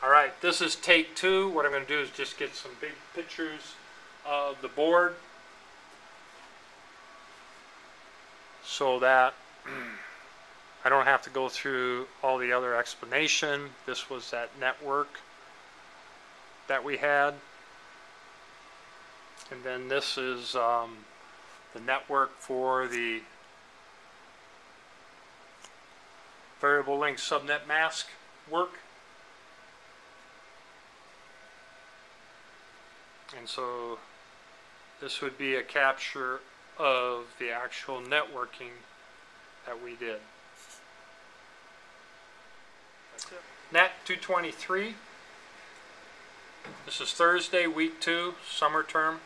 Alright, this is take two. What I'm going to do is just get some big pictures of the board so that I don't have to go through all the other explanation. This was that network that we had. And then this is the network for the variable length subnet mask work. And so this would be a capture of the actual networking that we did. That's it. NET-223. This is Thursday, week 2, summer term.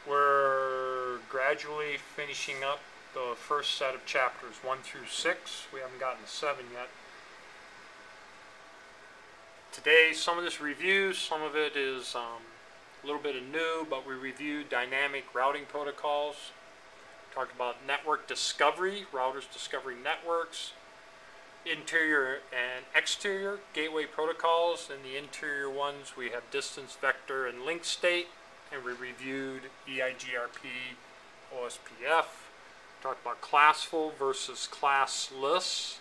We're gradually finishing up the first set of chapters 1 through 6. We haven't gotten to 7 yet. Today, some of this review, some of it is a little bit of new, but we reviewed dynamic routing protocols. Talked about network discovery, routers discovering networks, interior and exterior gateway protocols. In the interior ones, we have distance, vector, and link state, and we reviewed EIGRP, OSPF. Talked about classful versus classless,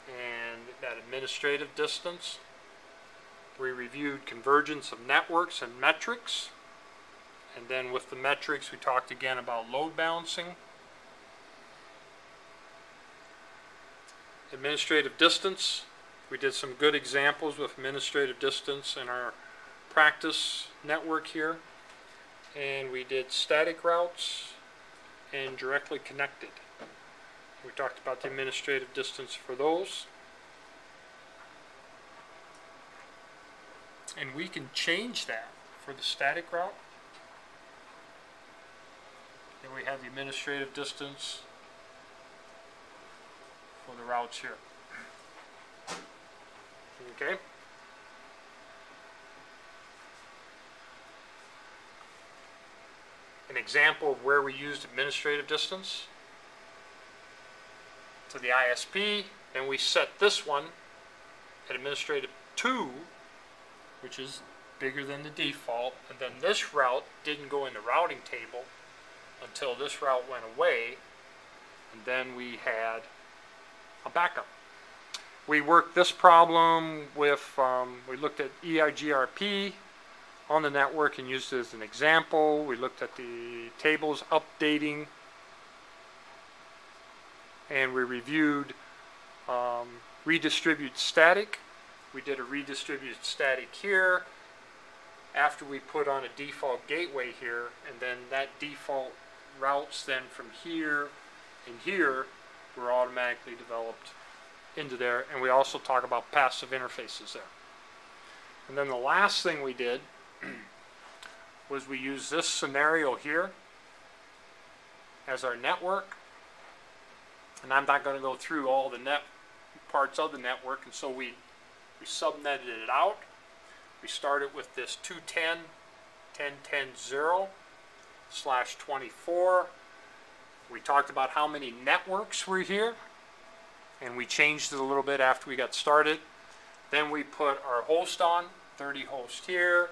and that administrative distance. We reviewed convergence of networks and metrics. And then with the metrics, we talked again about load balancing. Administrative distance. We did some good examples with administrative distance in our practice network here. And we did static routes and directly connected. We talked about the administrative distance for those. And we can change that for the static route. Then we have the administrative distance for the routes here. Okay. An example of where we used administrative distance to the ISP. Then we set this one at administrative 2, which is bigger than the default, and then this route didn't go in the routing table until this route went away, and then we had a backup. We worked this problem with, we looked at EIGRP on the network and used it as an example. We looked at the tables updating, and we reviewed redistribute static. We did a redistributed static here after we put on a default gateway here, and then that default routes then from here and here were automatically developed into there, and we also talk about passive interfaces there. And then the last thing we did was we used this scenario here as our network, and I'm not going to go through all the parts of the network, and so we subnetted it out. We started with this 210.10.10.0/24. We talked about how many networks were here, and we changed it a little bit after we got started. Then we put our host on, 30 hosts here,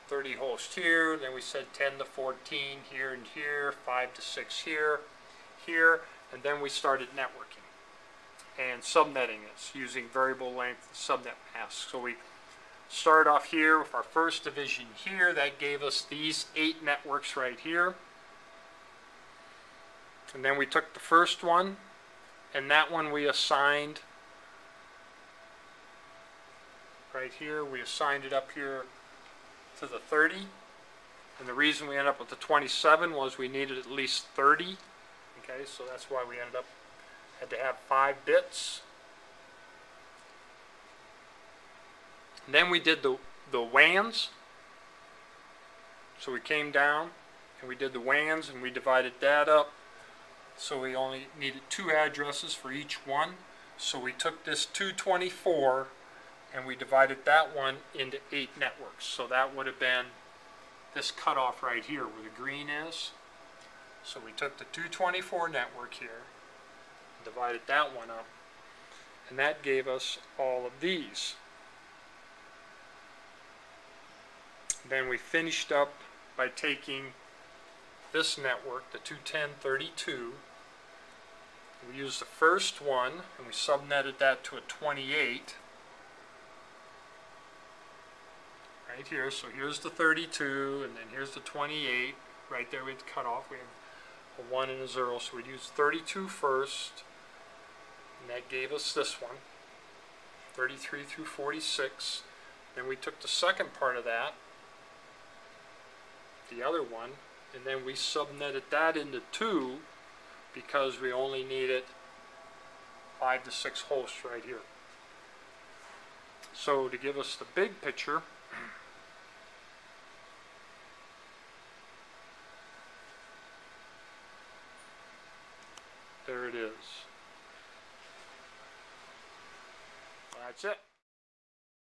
30 hosts here. Then we said 10 to 14 here and here, 5 to 6 here, here, and then we started networking and subnetting it using variable length subnet masks. So we start off here with our first division here. That gave us these 8 networks right here. And then we took the first one, and that one we assigned right here. We assigned it up here to the 30. And the reason we ended up with the 27 was we needed at least 30. Okay, so that's why we ended up had to have 5 bits. And then we did the WANs. So we came down and we did the WANs, and we divided that up. So we only needed 2 addresses for each one. So we took this 224 and we divided that one into 8 networks. So that would have been this cutoff right here where the green is. So we took the 224 network here, divided that one up, and that gave us all of these. Then we finished up by taking this network, the 210.32. We used the first one and we subnetted that to a 28 right here. So here's the 32 and then here's the 28. Right there we had to cut off. We have a 1 and a 0, so we'd use 32 first, and that gave us this one, 33 through 46. Then we took the second part of that, the other one, and then we subnetted that into 2 because we only needed 5 to 6 hosts right here. So to give us the big picture, there it is. That's it.